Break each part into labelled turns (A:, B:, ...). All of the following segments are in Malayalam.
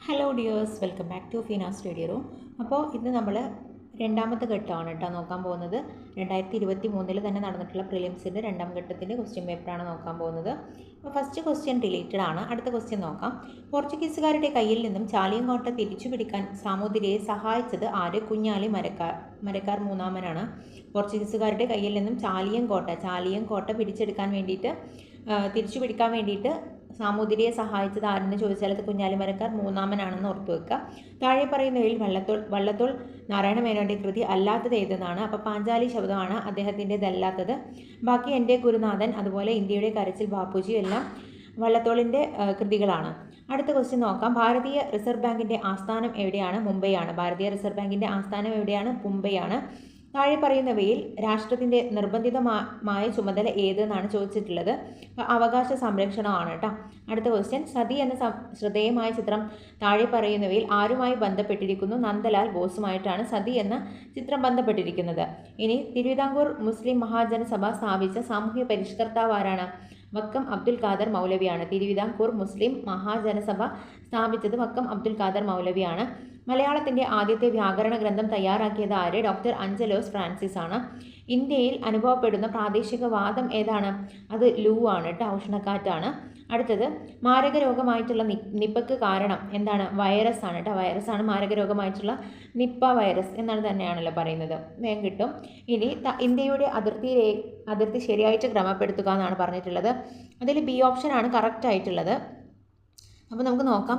A: Hello dears, welcome back to Feena study room. അപ്പോൾ ഇത് നമ്മൾ രണ്ടാമത്തെ ഘട്ടമാണ് കേട്ടോ നോക്കാൻ പോകുന്നത്. 2023 തന്നെ നടന്നിട്ടുള്ള പ്രിലിംസിൻ്റെ രണ്ടാം ഘട്ടത്തിൻ്റെ ക്വസ്റ്റ്യൻ പേപ്പറാണ് നോക്കാൻ പോകുന്നത്. അപ്പോൾ ഫസ്റ്റ് ക്വസ്റ്റ്യൻ റിലേറ്റഡ് ആണ്. അടുത്ത ക്വസ്റ്റ്യൻ നോക്കാം. പോർച്ചുഗീസുകാരുടെ കയ്യിൽ നിന്നും ചാലിയങ്കോട്ട തിരിച്ചു പിടിക്കാൻ സാമൂതിരിയെ സഹായിച്ചത് ആര്? കുഞ്ഞാലി മരക്കാർ മൂന്നാമനാണ്. പോർച്ചുഗീസുകാരുടെ കയ്യിൽ നിന്നും ചാലിയങ്കോട്ട തിരിച്ചു പിടിക്കാൻ വേണ്ടിയിട്ട് സാമൂതിരിയെ സഹായിച്ചത് ആരെന്ന് ചോദിച്ചാൽ അത് കുഞ്ഞാലിമരക്കാർ മൂന്നാമനാണെന്ന് ഓർത്തു വെക്കുക. താഴെ പറയുന്നവയിൽ വള്ളത്തോൾ നാരായണ മേനോൻ്റെ കൃതി അല്ലാത്തത് ഏതെന്നാണ്. അപ്പോൾ പാഞ്ചാലി ശബ്ദമാണ് അദ്ദേഹത്തിൻ്റെതല്ലാത്തത്. ബാക്കി എൻ്റെ ഗുരുനാഥൻ, അതുപോലെ ഇന്ത്യയുടെ കരച്ചിൽ ബാപ്പുജി എല്ലാം വള്ളത്തോളിൻ്റെ കൃതികളാണ്. അടുത്ത ക്വസ്റ്റ്യൻ നോക്കാം. ഭാരതീയ റിസർവ് ബാങ്കിൻ്റെ ആസ്ഥാനം എവിടെയാണ്? മുംബൈയാണ്. ഭാരതീയ റിസർവ് ബാങ്കിൻ്റെ ആസ്ഥാനം എവിടെയാണ്? മുംബൈയാണ്. താഴെ പറയുന്നവയിൽ രാഷ്ട്രത്തിൻ്റെ നിർബന്ധിതമായ ചുമതല ഏതെന്നാണ് ചോദിച്ചിട്ടുള്ളത്. അവകാശ സംരക്ഷണമാണ് കേട്ടോ. അടുത്ത ക്വസ്റ്റ്യൻ, സതി എന്ന ശ്രദ്ധേയമായ ചിത്രം താഴെ പറയുന്നവയിൽ ആരുമായി ബന്ധപ്പെട്ടിരിക്കുന്നു? നന്ദലാൽ ബോസുമായിട്ടാണ് സതി എന്ന ചിത്രം ബന്ധപ്പെട്ടിരിക്കുന്നത്. ഇനി തിരുവിതാംകൂർ മുസ്ലിം മഹാജനസഭ സ്ഥാപിച്ച സാമൂഹ്യ പരിഷ്കർത്താവ് ആരാണ്? വക്കം അബ്ദുൽ ഖാദർ മൗലവിയാണ്. തിരുവിതാംകൂർ മുസ്ലിം മഹാജനസഭ സ്ഥാപിച്ചത് വക്കം അബ്ദുൽ ഖാദർ മൗലവിയാണ്. മലയാളത്തിൻ്റെ ആദ്യത്തെ വ്യാകരണ ഗ്രന്ഥം തയ്യാറാക്കിയത് ആര്? ഡോക്ടർ അഞ്ചലോസ് ഫ്രാൻസിസ് ആണ്. ഇന്ത്യയിൽ അനുഭവപ്പെടുന്ന പ്രാദേശിക വാദം ഏതാണ്? അത് ലൂ ആണ് കേട്ടോ, ഉഷ്ണക്കാറ്റാണ്. അടുത്തത്, മാരക രോഗമായിട്ടുള്ള നിപ്പക്ക് കാരണം എന്താണ്? വൈറസ് ആണ് കേട്ടോ. വൈറസാണ് മാരക രോഗമായിട്ടുള്ള നിപ്പ വൈറസ് എന്നാണ് തന്നെയാണല്ലോ പറയുന്നത്. വേഗം കിട്ടും. ഇനി ഇന്ത്യയുടെ അതിർത്തി ശരിയായിട്ട് ക്രമപ്പെടുത്തുക എന്നാണ് പറഞ്ഞിട്ടുള്ളത്. അതിൽ ബി ഓപ്ഷനാണ് കറക്റ്റ് ആയിട്ടുള്ളത്. അപ്പോൾ നമുക്ക് നോക്കാം.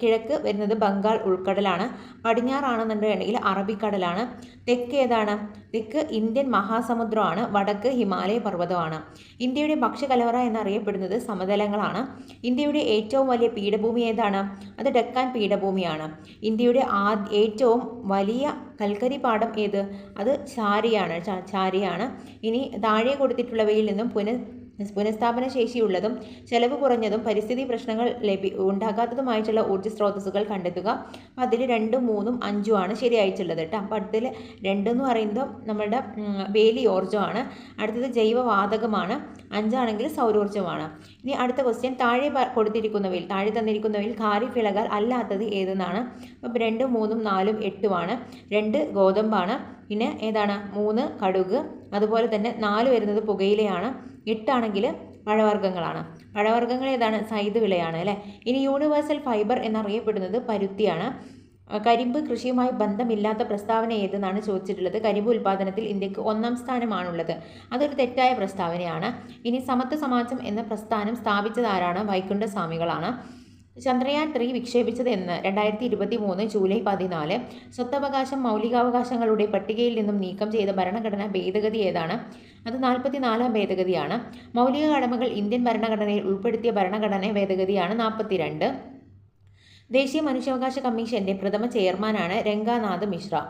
A: കിഴക്ക് വരുന്നത് ബംഗാൾ ഉൾക്കടലാണ്. പടിഞ്ഞാറാണെന്നുണ്ടെങ്കിൽ അറബിക്കടലാണ്. തെക്ക് ഏതാണ്? തെക്ക് ഇന്ത്യൻ മഹാസമുദ്രമാണ്. വടക്ക് ഹിമാലയ പർവ്വതമാണ്. ഇന്ത്യയുടെ ഭക്ഷ്യകലവറ എന്നറിയപ്പെടുന്നത് സമതലങ്ങളാണ്. ഇന്ത്യയുടെ ഏറ്റവും വലിയ പീഠഭൂമി ഏതാണ്? അത് ഡെക്കാൻ പീഠഭൂമിയാണ്. ഇന്ത്യയുടെ ഏറ്റവും വലിയ കൽക്കരി പാടം ഏത്? അത് ചാരിയാണ്. ഇനി താഴെ കൊടുത്തിട്ടുള്ളവയിൽ നിന്നും പുനഃസ്ഥാപന ശേഷിയുള്ളതും ചെലവ് കുറഞ്ഞതും പരിസ്ഥിതി പ്രശ്നങ്ങൾ ഉണ്ടാകാത്തതുമായിട്ടുള്ള ഊർജ്ജ സ്രോതസ്സുകൾ കണ്ടെത്തുക. അപ്പം അതിൽ 2, 3, 5 ആണ് ശരിയായിട്ടുള്ളത് കേട്ടോ. അപ്പം അടുത്തതിൽ 2 എന്ന് പറയുന്നത് നമ്മളുടെ വേലി ഊർജ്ജമാണ്. അടുത്തത് ജൈവവാതകമാണ്. 5 ആണെങ്കിൽ സൗരോർജ്ജമാണ്. ഇനി അടുത്ത ക്വസ്റ്റ്യൻ, താഴെ തന്നിരിക്കുന്നവയിൽ ഖാരിഫ് വിളകൾ അല്ലാത്തത് ഏതെന്നാണ്. അപ്പം 2, 3, 4, 8 2 ഗോതമ്പാണ്. പിന്നെ ഏതാണ്? 3 കടുക്. അതുപോലെ തന്നെ 4 വരുന്നത് പുകയിലയാണ്. 8 ആണെങ്കിൽ പഴവർഗ്ഗങ്ങളാണ്. പഴവർഗ്ഗങ്ങൾ ഏതാണ്? സൈദ് വിളയാണ് അല്ലേ. ഇനി യൂണിവേഴ്സൽ ഫൈബർ എന്നറിയപ്പെടുന്നത് പരുത്തിയാണ്. കരിമ്പ് കൃഷിയുമായി ബന്ധമില്ലാത്ത പ്രസ്താവന ഏതെന്നാണ് ചോദിച്ചിട്ടുള്ളത്. കരിമ്പ് ഉൽപ്പാദനത്തിൽ ഇന്ത്യക്ക് 1ാം സ്ഥാനമാണുള്ളത്. അതൊരു തെറ്റായ പ്രസ്താവനയാണ്. ഇനി സമത്വ സമാജം എന്ന പ്രസ്ഥാനം സ്ഥാപിച്ചത് ആരാണ്? വൈകുണ്ഠസ്വാമികളാണ്. ചന്ദ്രയാൻ 3 വിക്ഷേപിച്ചത് എന്ന്? 2023 ജൂലൈ 14. സ്വത്തവകാശം മൗലികാവകാശങ്ങളുടെ പട്ടികയിൽ നിന്നും നീക്കം ചെയ്ത ഭരണഘടനാ ഭേദഗതി ഏതാണ്? അത് 44ാം ഭേദഗതിയാണ്. മൗലിക കടമകൾ ഇന്ത്യൻ ഭരണഘടനയിൽ ഉൾപ്പെടുത്തിയ ഭരണഘടനാ ഭേദഗതിയാണ് 42. ദേശീയ മനുഷ്യാവകാശ കമ്മീഷന്റെ പ്രഥമ ചെയർമാനാണ് രംഗനാഥ് മിശ്ര.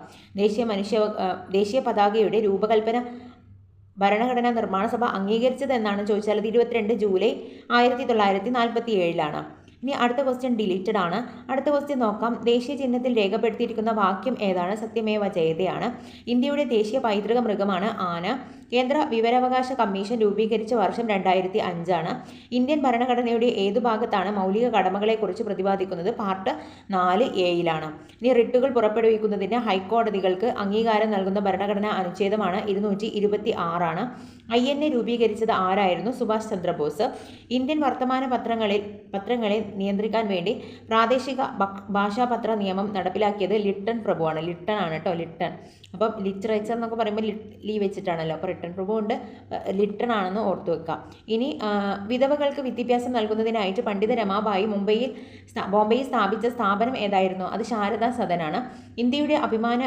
A: ദേശീയ പതാകയുടെ രൂപകൽപ്പന ഭരണഘടനാ നിർമ്മാണ സഭ അംഗീകരിച്ചത് എന്നാണ് ചോദിച്ചാൽ 22 ജൂലൈ 1947. ഇനി അടുത്ത ക്വസ്റ്റ്യൻ ഡിലീറ്റഡ് ആണ്. അടുത്ത ക്വസ്റ്റ്യൻ നോക്കാം. ദേശീയ ചിഹ്നത്തിൽ രേഖപ്പെടുത്തിയിരിക്കുന്ന വാക്യം ഏതാണ്? സത്യമേവ ജയതയാണ്. ഇന്ത്യയുടെ ദേശീയ പൈതൃക മൃഗമാണ് ആന. കേന്ദ്ര വിവരാവകാശ കമ്മീഷൻ രൂപീകരിച്ച വർഷം 2005. ഇന്ത്യൻ ഭരണഘടനയുടെ ഏതു ഭാഗത്താണ് മൗലിക കടമകളെക്കുറിച്ച് പ്രതിപാദിക്കുന്നത്? Part 4A. ഇനി റിട്ടുകൾ പുറപ്പെടുവിക്കുന്നതിന് ഹൈക്കോടതികൾക്ക് അംഗീകാരം നൽകുന്ന ഭരണഘടനാ അനുച്ഛേദമാണ് 226. INA രൂപീകരിച്ചത് ആരായിരുന്നു? സുഭാഷ് ചന്ദ്രബോസ്. ഇന്ത്യൻ വർത്തമാന പത്രങ്ങളെ നിയന്ത്രിക്കാൻ വേണ്ടി പ്രാദേശിക ഭാഷാപത്ര നിയമം നടപ്പിലാക്കിയത് ലിട്ടൺ പ്രഭുവാണ്. ലിട്ടൺ ആണ് കേട്ടോ, ലിട്ടൺ. അപ്പം ലിറ്ററേച്ചർ എന്നൊക്കെ പറയുമ്പോൾ ലീ വെച്ചിട്ടാണല്ലോ. അപ്പോൾ ലിട്ടൺ പ്രഭു ഉണ്ട്, ലിട്ടൺ ആണെന്ന് ഓർത്തു വെക്കാം. ഇനി വിധവകൾക്ക് വിദ്യാഭ്യാസം നൽകുന്നതിനായിട്ട് പണ്ഡിത രമാബായി ബോംബെയിൽ സ്ഥാപിച്ച സ്ഥാപനം ഏതായിരുന്നു? അത് ശാരദാ സദനാണ്. ഇന്ത്യയുടെ അഭിമാന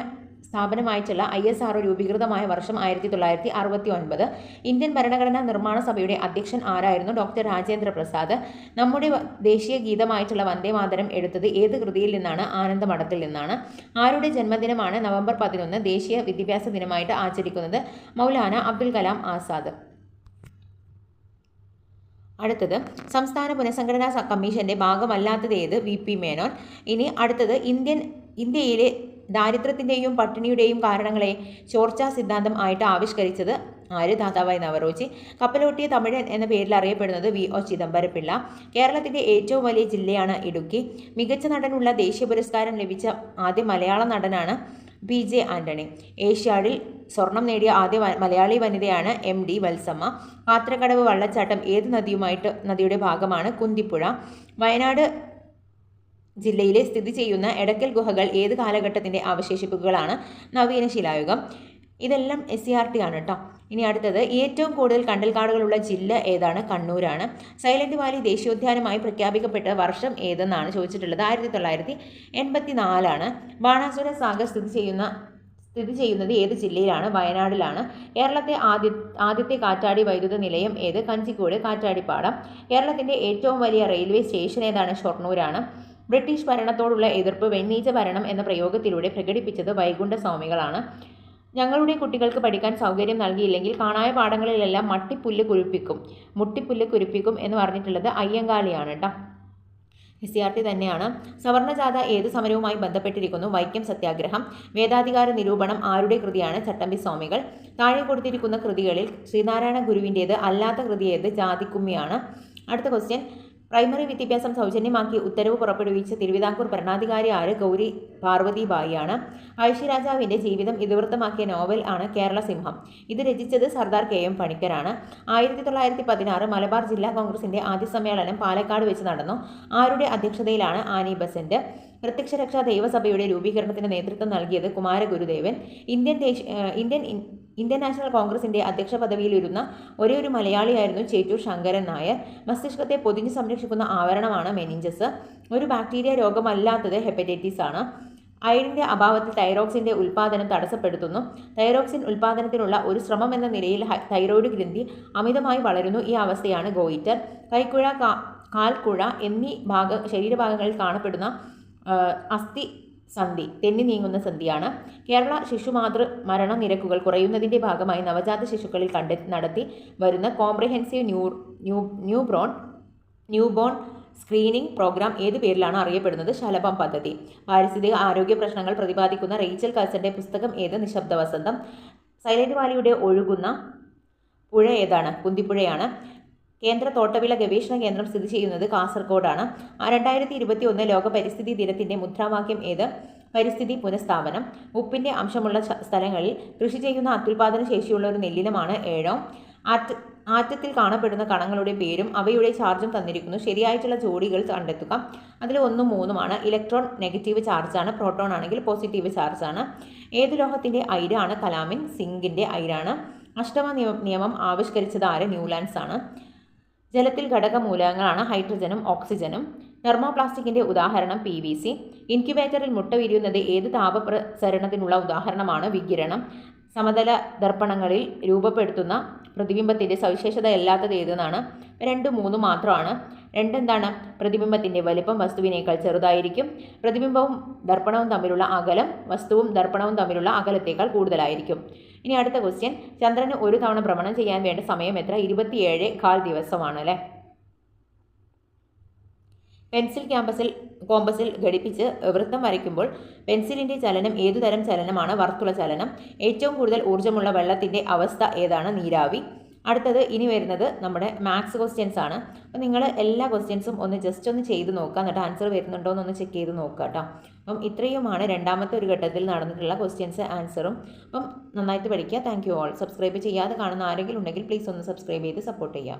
A: സ്ഥാപനമായിട്ടുള്ള ISRO രൂപീകൃതമായ വർഷം 1969. ഇന്ത്യൻ ഭരണഘടനാ നിർമ്മാണ സഭയുടെ അധ്യക്ഷൻ ആരായിരുന്നു? ഡോക്ടർ രാജേന്ദ്ര പ്രസാദ്. നമ്മുടെ ദേശീയ ഗീതമായിട്ടുള്ള വന്ദേ മാതരം എടുത്തത് ഏത് കൃതിയിൽ നിന്നാണ്? ആനന്ദമഠത്തിൽ നിന്നാണ്. ആരുടെ ജന്മദിനമാണ് നവംബർ 11 ദേശീയ വിദ്യാഭ്യാസ ദിനമായിട്ട് ആചരിക്കുന്നത്? മൗലാന അബ്ദുൽ കലാം ആസാദ്. അടുത്തത്, സംസ്ഥാന പുനഃസംഘടനാ കമ്മീഷന്റെ ഭാഗമല്ലാത്തത് ഏത്? VP മേനോൻ. ഇനി അടുത്തത്, ഇന്ത്യയിലെ ദാരിദ്ര്യത്തിൻ്റെയും പട്ടിണിയുടെയും കാരണങ്ങളെ ചോർച്ചാ സിദ്ധാന്തം ആയിട്ട് ആവിഷ്കരിച്ചത് ആര്? ദാദാഭായ് നവറോജി. കപ്പലോട്ടിയ തമിഴൻ എന്ന പേരിൽ അറിയപ്പെടുന്നത് VO ചിദംബരപിള്ള. കേരളത്തിൻ്റെ ഏറ്റവും വലിയ ജില്ലയാണ് ഇടുക്കി. മികച്ച നടനുള്ള ദേശീയ പുരസ്കാരം ലഭിച്ച ആദ്യ മലയാള നടനാണ് PJ ആൻ്റണി. ഏഷ്യാഡിൽ സ്വർണം നേടിയ ആദ്യ മലയാളി വനിതയാണ് MD വത്സമ്മ. പാത്രക്കടവ് വള്ളച്ചാട്ടം ഏത് നദിയുടെ ഭാഗമാണ്? കുന്തിപ്പുഴ. വയനാട് ജില്ലയിലെ സ്ഥിതി ചെയ്യുന്ന എടക്കൽ ഗുഹകൾ ഏത് കാലഘട്ടത്തിൻ്റെ അവശേഷിപ്പുകളാണ്? നവീന ശിലായുഗം. ഇതെല്ലാം SCERT ആണ് കേട്ടോ. ഇനി അടുത്തത്, ഏറ്റവും കൂടുതൽ കണ്ടൽക്കാടുകളുള്ള ജില്ല ഏതാണ്? കണ്ണൂരാണ്. സൈലന്റ് വാലി ദേശീയോദ്യാനമായി പ്രഖ്യാപിക്കപ്പെട്ട വർഷം ഏതെന്നാണ് ചോദിച്ചിട്ടുള്ളത്? 1984. ബാണാസുര സാഗർ സ്ഥിതി ചെയ്യുന്നത് ഏത് ജില്ലയിലാണ്? വയനാടിലാണ്. കേരളത്തെ ആദ്യത്തെ കാറ്റാടി വൈദ്യുത നിലയം ഏത്? കഞ്ചിക്കോട് കാറ്റാടിപ്പാടം. കേരളത്തിൻ്റെ ഏറ്റവും വലിയ റെയിൽവേ സ്റ്റേഷൻ ഏതാണ്? ഷൊർണൂരാണ്. ബ്രിട്ടീഷ് ഭരണത്തോടുള്ള എതിർപ്പ് വെണ്ണീച്ച ഭരണം എന്ന പ്രയോഗത്തിലൂടെ പ്രകടിപ്പിച്ചത് വൈകുണ്ഠ സ്വാമികളാണ്. ഞങ്ങളുടെ കുട്ടികൾക്ക് പഠിക്കാൻ സൗകര്യം നൽകിയില്ലെങ്കിൽ കാണായ പാഠങ്ങളിലെല്ലാം മുട്ടിപ്പുല്ല് കുരിപ്പിക്കും എന്ന് പറഞ്ഞിട്ടുള്ളത് അയ്യങ്കാളിയാണ് കേട്ടോ. SCERT തന്നെയാണ്. സവർണജാഥ ഏത് സമരവുമായി ബന്ധപ്പെട്ടിരിക്കുന്നു? വൈക്കം സത്യാഗ്രഹം. വേദാധികാര നിരൂപണം ആരുടെ കൃതിയാണ്? ചട്ടമ്പി സ്വാമികൾ. താഴെ കൊടുത്തിരിക്കുന്ന കൃതികളിൽ ശ്രീനാരായണ ഗുരുവിൻ്റേത് അല്ലാത്ത കൃതി ഏത്? ജാതിക്കുമ്മിയാണ്. അടുത്ത ക്വസ്റ്റ്യൻ, പ്രൈമറി വിദ്യാഭ്യാസം സൗജന്യമാക്കി ഉത്തരവ് പുറപ്പെടുവിച്ച തിരുവിതാംകൂർ ഭരണാധികാരി ആര്? ഗൗരി പാർവതി ബായിയാണ്. പഴശ്ശിരാജാവിൻ്റെ ജീവിതം ഇതിവൃത്തമാക്കിയ നോവൽ ആണ് കേരള സിംഹം. ഇത് രചിച്ചത് സർദാർ KM പണിക്കരാണ്. 1916 മലബാർ ജില്ലാ കോൺഗ്രസിൻ്റെ ആദ്യ സമ്മേളനം പാലക്കാട് വെച്ച് നടന്നു. ആരുടെ അധ്യക്ഷതയിലാണ്? Annie Besant. പ്രത്യക്ഷരക്ഷാ ദൈവസഭയുടെ രൂപീകരണത്തിന് നേതൃത്വം നൽകിയത് കുമാരഗുരുദേവൻ. ഇന്ത്യൻ നാഷണൽ കോൺഗ്രസിൻ്റെ അധ്യക്ഷ പദവിയിലിരുന്ന ഒരേയൊരു മലയാളിയായിരുന്നു ചേറ്റൂർ ശങ്കരൻ നായർ. മസ്തിഷ്കത്തെ പൊതിഞ്ഞ് സംരക്ഷിക്കുന്ന ആവരണമാണ് മെനിഞ്ചസ്. ഒരു ബാക്ടീരിയ രോഗമല്ലാത്തത് ഹെപ്പറ്റൈറ്റിസ് ആണ്. അയഡിൻ്റെ അഭാവത്തിൽ തൈറോക്സിൻ്റെ ഉൽപ്പാദനം തടസ്സപ്പെടുത്തുന്നു. തൈറോക്സിൻ ഉൽപ്പാദനത്തിനുള്ള ഒരു ശ്രമം എന്ന നിലയിൽ തൈറോയ്ഡ് ഗ്രന്ഥി അമിതമായി വളരുന്നു. ഈ അവസ്ഥയാണ് ഗോയിറ്റർ. കൈക്കുഴ, കാൽക്കുഴ എന്നീ ശരീരഭാഗങ്ങളിൽ കാണപ്പെടുന്ന അസ്ഥി സന്ധി തെന്നി നീങ്ങുന്ന സന്ധിയാണ്. കേരള ശിശുമാതൃ മരണ നിരക്കുകൾ കുറയുന്നതിൻ്റെ ഭാഗമായി നവജാത ശിശുക്കളിൽ നടത്തി വരുന്ന കോംപ്രിഹെൻസീവ് ന്യൂബോൺ സ്ക്രീനിംഗ് പ്രോഗ്രാം ഏത് പേരിലാണ് അറിയപ്പെടുന്നത്? ശലഭം പദ്ധതി. പാരിസ്ഥിതിക ആരോഗ്യ പ്രശ്നങ്ങൾ പ്രതിപാദിക്കുന്ന റേച്ചൽ കൾസന്റെ പുസ്തകം ഏത്? നിശബ്ദ വസന്തം. സൈലന്റ് വാലിയുടെ ഒഴുകുന്ന പുഴ ഏതാണ്? കുന്തിപ്പുഴയാണ്. കേന്ദ്ര തോട്ടവിള ഗവേഷണ കേന്ദ്രം സ്ഥിതി ചെയ്യുന്നത് കാസർഗോഡാണ്. 2021 ലോക പരിസ്ഥിതി ദിനത്തിൻ്റെ മുദ്രാവാക്യം ഏത്? പരിസ്ഥിതി പുനഃസ്ഥാപനം. ഉപ്പിൻ്റെ അംശമുള്ള സ്ഥലങ്ങളിൽ കൃഷി ചെയ്യുന്ന അത്യുൽപാദന ശേഷിയുള്ള ഒരു നെല്ലിനമാണ് ഏഴോം. ആറ്റത്തിൽ കാണപ്പെടുന്ന കണങ്ങളുടെ പേരും അവയുടെ ചാർജും തന്നിരിക്കുന്നു. ശരിയായിട്ടുള്ള ജോഡികൾ കണ്ടെത്തുക. അതിൽ 1, 3 ഇലക്ട്രോൺ നെഗറ്റീവ് ചാർജാണ്, പ്രോട്ടോൺ ആണെങ്കിൽ പോസിറ്റീവ് ചാർജാണ്. ഏത് ലോഹത്തിൻ്റെ അയിരാണ്? കലാമിൻ. സിങ്കിൻ്റെ അയിരാണ്. അഷ്ടമ നിയമം ആവിഷ്കരിച്ചത് ആര്? ന്യൂലാൻഡ്സ് ആണ്. ജലത്തിൽ ഘടകമൂലകങ്ങളാണ് ഹൈഡ്രജനും ഓക്സിജനും. തെർമോപ്ലാസ്റ്റിക്കിൻ്റെ ഉദാഹരണം PVC. ഇൻക്യുബേറ്ററിൽ മുട്ട വിരിയുന്നത് ഏത് താപപ്രസരണത്തിനുള്ള ഉദാഹരണമാണ്? വികിരണം. സമതല ദർപ്പണങ്ങളിൽ രൂപപ്പെടുത്തുന്ന പ്രതിബിംബത്തിൻ്റെ സവിശേഷത അല്ലാത്തത് ഏതെന്നാണ്? 2, 3 മാത്രമാണ്. 2 എന്താണ്? പ്രതിബിംബത്തിൻ്റെ വലിപ്പം വസ്തുവിനേക്കാൾ ചെറുതായിരിക്കും. പ്രതിബിംബവും ദർപ്പണവും തമ്മിലുള്ള അകലം വസ്തുവും ദർപ്പണവും തമ്മിലുള്ള അകലത്തേക്കാൾ കൂടുതലായിരിക്കും. ഇനി അടുത്ത ക്വസ്റ്റ്യൻ, ചന്ദ്രന് ഒരു തവണ ഭ്രമണം ചെയ്യാൻ വേണ്ട സമയം എത്ര? 27.25 ദിവസമാണ് അല്ലേ. പെൻസിൽ കോമ്പസിൽ ഘടിപ്പിച്ച് വൃത്തം വരയ്ക്കുമ്പോൾ പെൻസിലിൻ്റെ ചലനം ഏതുതരം ചലനമാണ്? വർത്തുള ചലനം. ഏറ്റവും കൂടുതൽ ഊർജ്ജമുള്ള വെള്ളത്തിൻ്റെ അവസ്ഥ ഏതാണ്? നീരാവി. അടുത്തത് ഇനി വരുന്നത് നമ്മുടെ മാത്സ് ക്വസ്റ്റ്യൻസ് ആണ്. അപ്പോൾ നിങ്ങൾ എല്ലാ ക്വസ്റ്റ്യൻസും ജസ്റ്റ് ഒന്ന് ചെയ്ത് നോക്കുക, എന്നിട്ട് ആൻസർ വരുന്നുണ്ടോ എന്നൊന്ന് ചെക്ക് ചെയ്ത് നോക്കുക കേട്ടോ. അപ്പം ഇത്രയുമാണ് രണ്ടാമത്തെ ഒരു ഘട്ടത്തിൽ നടന്നിട്ടുള്ള ക്വസ്റ്റ്യൻസ് ആൻസറും. അപ്പം നന്നായിട്ട് പഠിക്കുക. Thank you all. സബ്സ്ക്രൈബ് ചെയ്യാതെ കാണുന്ന ആരെങ്കിലും ഉണ്ടെങ്കിൽ പ്ലീസ് ഒന്ന് സബ്സ്ക്രൈബ് ചെയ്ത് സപ്പോർട്ട് ചെയ്യുക.